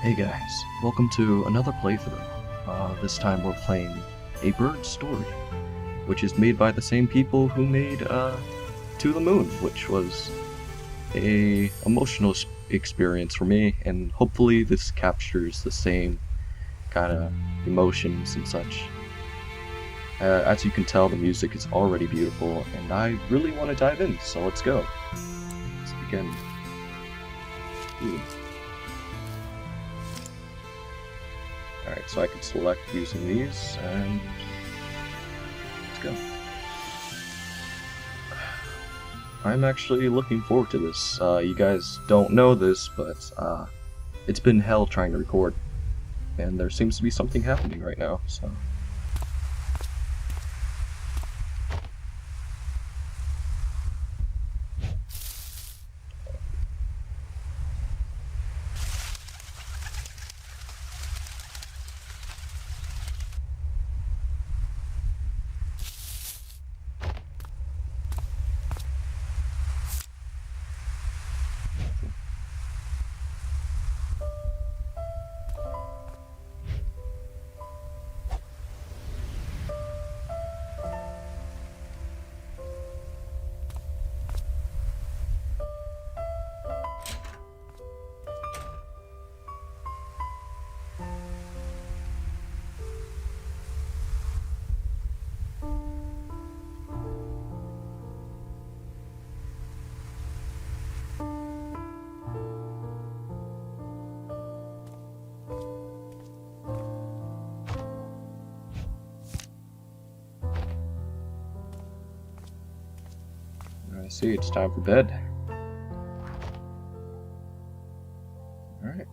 Hey guys, welcome to another playthrough. This time we're playing A Bird Story, which is made by the same people who made To the Moon, which was a emotional experience for me, and hopefully this captures the same kind of emotions and such. As you can tell, the music is already beautiful, and I really want to dive in, so let's go. Let's begin. Ooh. Alright, so I can select using these, and let's go. I'm actually looking forward to this. You guys don't know this, but it's been hell trying to record, and there seems to be something happening right now, so... I see, it's time for bed. Alright.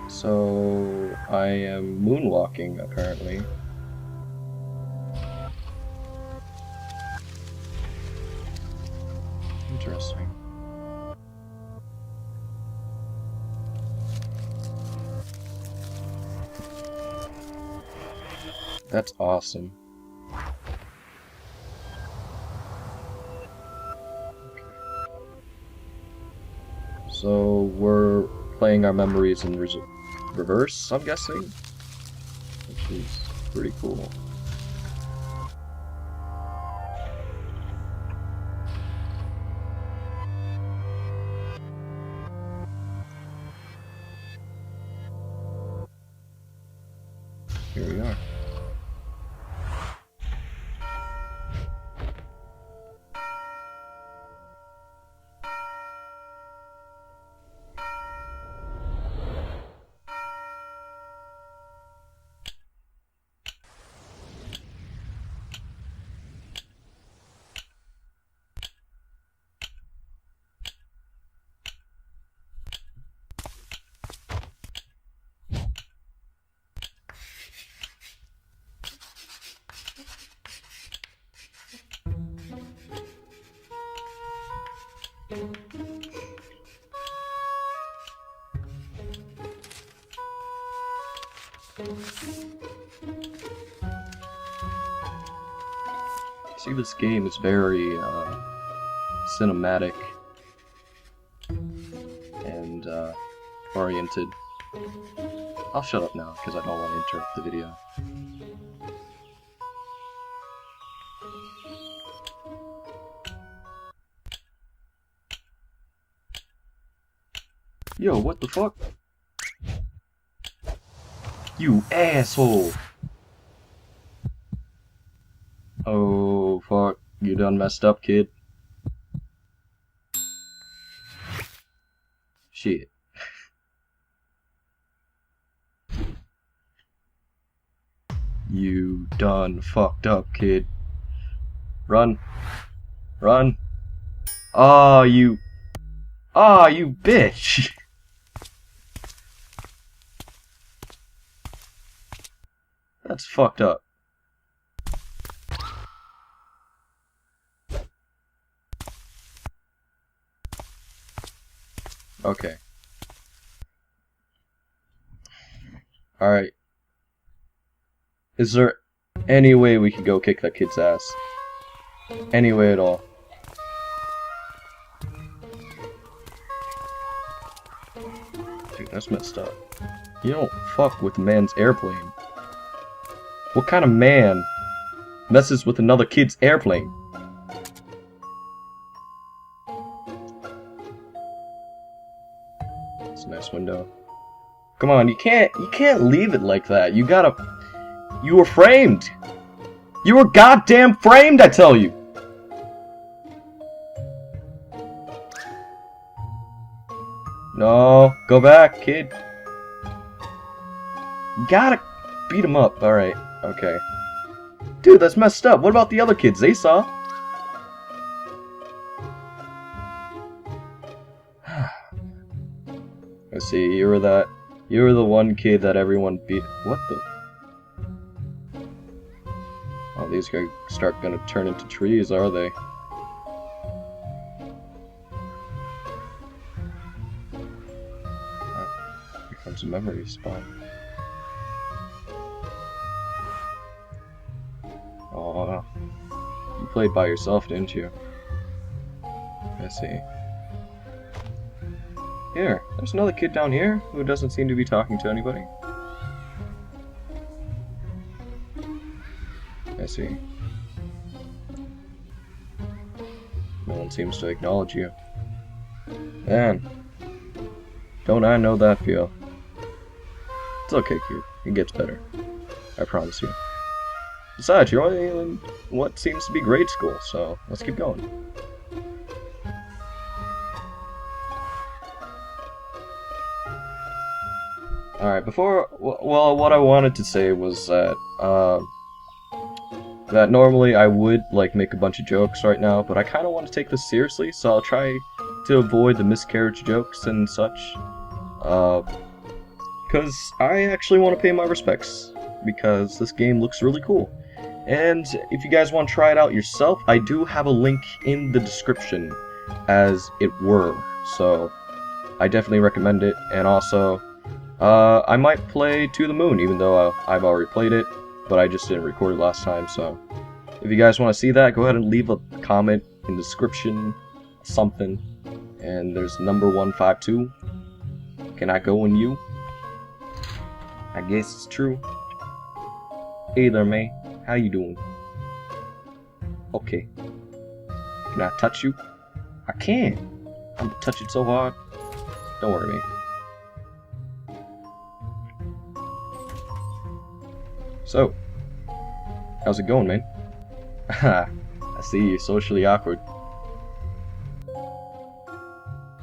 So, I am moonwalking, apparently. Interesting. That's awesome. Okay. So, we're playing our memories in reverse, I'm guessing? Which is pretty cool. Here we are. See, this game is very cinematic and oriented. I'll shut up now because I don't want to interrupt the video. Yo, what the fuck? You asshole! Oh, fuck. You done messed up, kid. Shit. You done fucked up, kid. Run. Run. Ah, you... Ah, you bitch! That's fucked up. Okay. Alright. Is there any way we could go kick that kid's ass? Any way at all? Dude, that's messed up. You don't fuck with a man's airplane. What kind of man messes with another kid's airplane? It's a nice window. Come on, you can't leave it like that. You gotta... You were framed! You were goddamn framed, I tell you! No, go back, kid. You gotta beat him up. Alright, okay. Dude, that's messed up. What about the other kids? They saw. I see, you were the one kid that everyone beat. What the? Oh, these guys gonna turn into trees, are they? Here comes a memory spot. Oh, you played by yourself, didn't you? I see. Here, there's another kid down here who doesn't seem to be talking to anybody. I see. No one seems to acknowledge you. Man, don't I know that feel? It's okay, kid. It gets better. I promise you. Besides, you're only in what seems to be grade school, so let's keep going. Alright, well, what I wanted to say was that, that normally I would, like, make a bunch of jokes right now, but I kind of want to take this seriously, so I'll try to avoid the miscarriage jokes and such, because I actually want to pay my respects, because this game looks really cool. And if you guys want to try it out yourself, I do have a link in the description, as it were, so I definitely recommend it, and also, I might play To the Moon, even though I've already played it, but I just didn't record it last time, so if you guys want to see that, go ahead and leave a comment in the description, something, and there's number 152. Can I go in you? I guess it's true. Hey there, man. How you doing? Okay. Can I touch you? I can. I'm gonna touch it so hard. Don't worry, man. So, how's it going, man? Haha, I see you're socially awkward.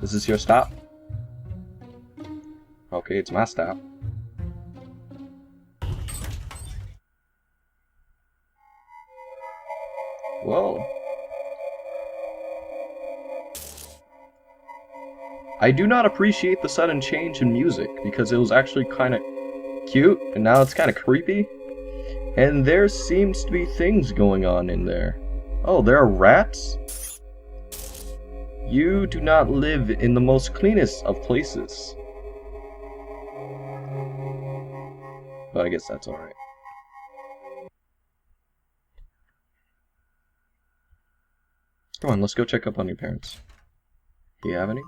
Is this your stop? Okay, it's my stop. Well, I do not appreciate the sudden change in music, because it was actually kind of cute, and now it's kind of creepy. And there seems to be things going on in there. Oh, there are rats? You do not live in the most cleanest of places. But I guess that's alright. Come on, let's go check up on your parents. Do you have any?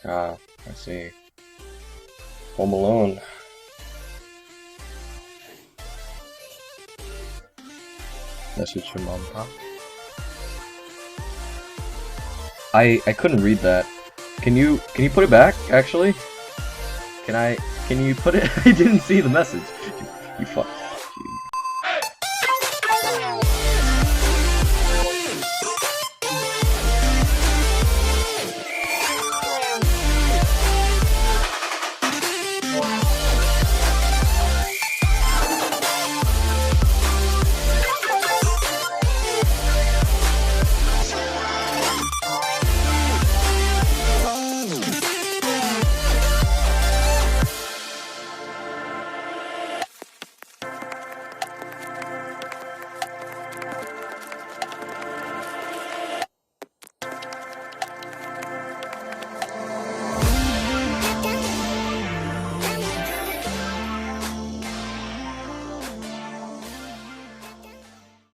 Ah, I see. Home Alone. Message from Mom and Pop. I couldn't read that. Can you put it back, actually? Can you put it? I didn't see the message. You fuck.